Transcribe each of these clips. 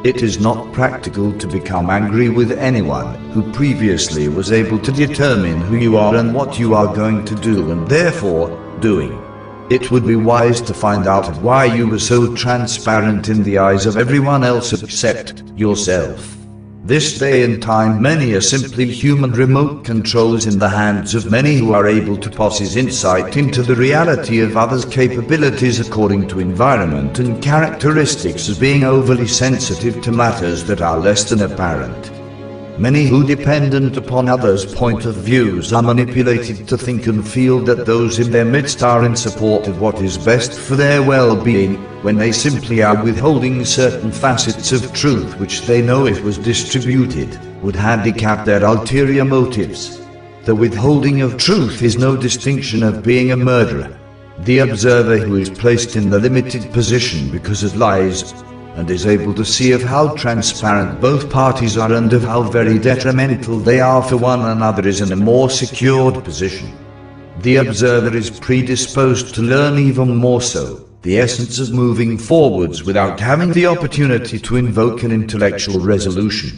It is not practical to become angry with anyone who previously was able to determine who you are and what you are going to do and therefore doing. It would be wise to find out why you were so transparent in the eyes of everyone else except yourself. This day and time many are simply human remote controls in the hands of many who are able to possess insight into the reality of others' capabilities according to environment and characteristics as being overly sensitive to matters that are less than apparent. Many who dependent upon others' point of views are manipulated to think and feel that those in their midst are in support of what is best for their well-being, when they simply are withholding certain facets of truth which they know if was distributed, would handicap their ulterior motives. The withholding of truth is no distinction of being a murderer. The observer who is placed in the limited position because of lies, and is able to see of how transparent both parties are and of how very detrimental they are for one another is in a more secured position. The observer is predisposed to learn even more so the essence of moving forwards without having the opportunity to invoke an intellectual resolution.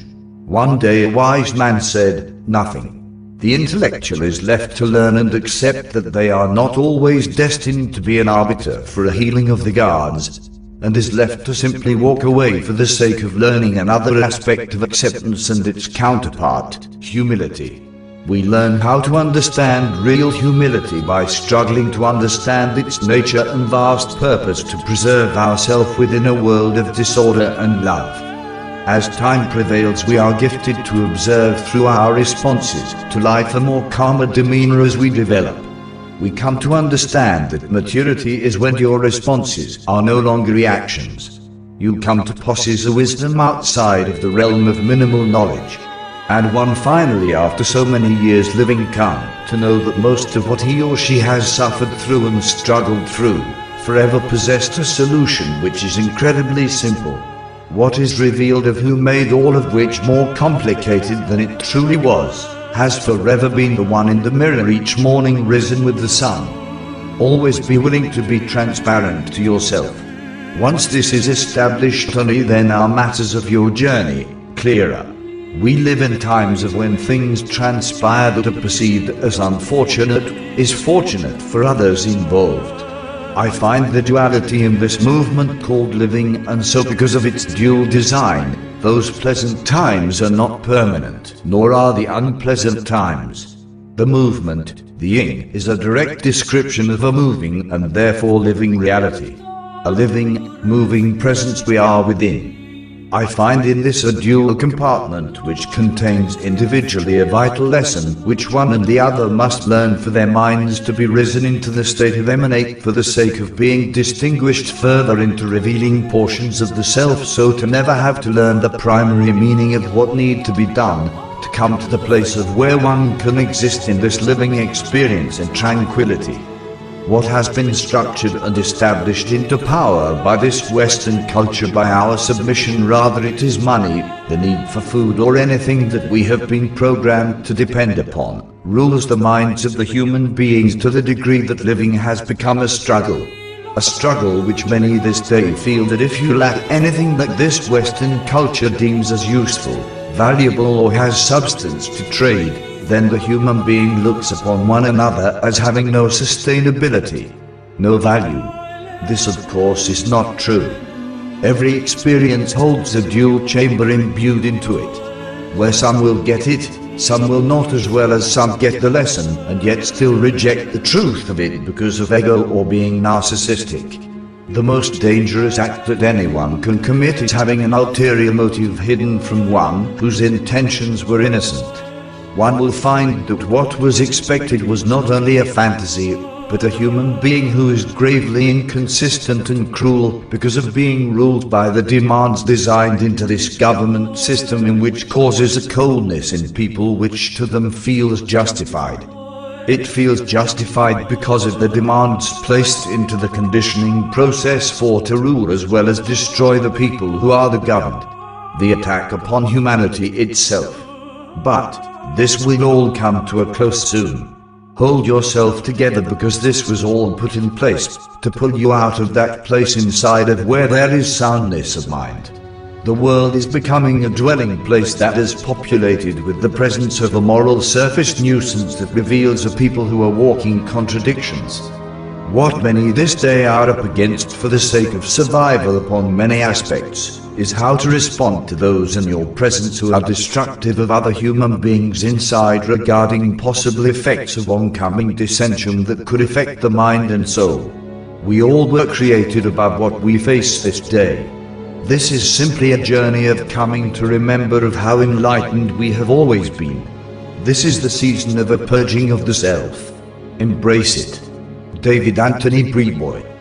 One day a wise man said, "Nothing." The intellectual is left to learn and accept that they are not always destined to be an arbiter for a healing of the gods, and is left to simply walk away for the sake of learning another aspect of acceptance and its counterpart, humility. We learn how to understand real humility by struggling to understand its nature and vast purpose to preserve ourselves within a world of disorder and love. As time prevails, we are gifted to observe through our responses to life a more calmer demeanor as we develop. We come to understand that maturity is when your responses are no longer reactions. You come to possess a wisdom outside of the realm of minimal knowledge. And one finally, after so many years living, come to know that most of what he or she has suffered through and struggled through forever possessed a solution which is incredibly simple. What is revealed of who made all of which more complicated than it truly was, has forever been the one in the mirror each morning risen with the sun. Always be willing to be transparent to yourself. Once this is established, only then are matters of your journey clearer. We live in times of when things transpire that are perceived as unfortunate is fortunate for others involved. I find the duality in this movement called living, and so because of its dual design, those pleasant times are not permanent, nor are the unpleasant times. The movement, the yin, is a direct description of a moving and therefore living reality. A living, moving presence we are within. I find in this a dual compartment which contains individually a vital lesson which one and the other must learn for their minds to be risen into the state of emanate for the sake of being distinguished further into revealing portions of the self, so to never have to learn the primary meaning of what need to be done, to come to the place of where one can exist in this living experience in tranquility. What has been structured and established into power by this Western culture by our submission, rather it is money, the need for food or anything that we have been programmed to depend upon, rules the minds of the human beings to the degree that living has become a struggle. A struggle which many this day feel that if you lack anything that this Western culture deems as useful, valuable or has substance to trade, then the human being looks upon one another as having no sustainability, no value. This of course is not true. Every experience holds a dual chamber imbued into it, where some will get it, some will not, as well as some get the lesson and yet still reject the truth of it because of ego or being narcissistic. The most dangerous act that anyone can commit is having an ulterior motive hidden from one whose intentions were innocent. One will find that what was expected was not only a fantasy, but a human being who is gravely inconsistent and cruel because of being ruled by the demands designed into this government system, in which causes a coldness in people which to them feels justified. It feels justified because of the demands placed into the conditioning process for to rule as well as destroy the people who are the governed. The attack upon humanity itself. But this will all come to a close soon. Hold yourself together, because this was all put in place to pull you out of that place inside of where there is soundness of mind. The world is becoming a dwelling place that is populated with the presence of a moral surface nuisance that reveals a people who are walking contradictions. What many this day are up against for the sake of survival upon many aspects is how to respond to those in your presence who are destructive of other human beings inside regarding possible effects of oncoming dissension that could affect the mind and soul. We all were created above what we face this day. This is simply a journey of coming to remember of how enlightened we have always been. This is the season of a purging of the self. Embrace it. David Anthony Breboy.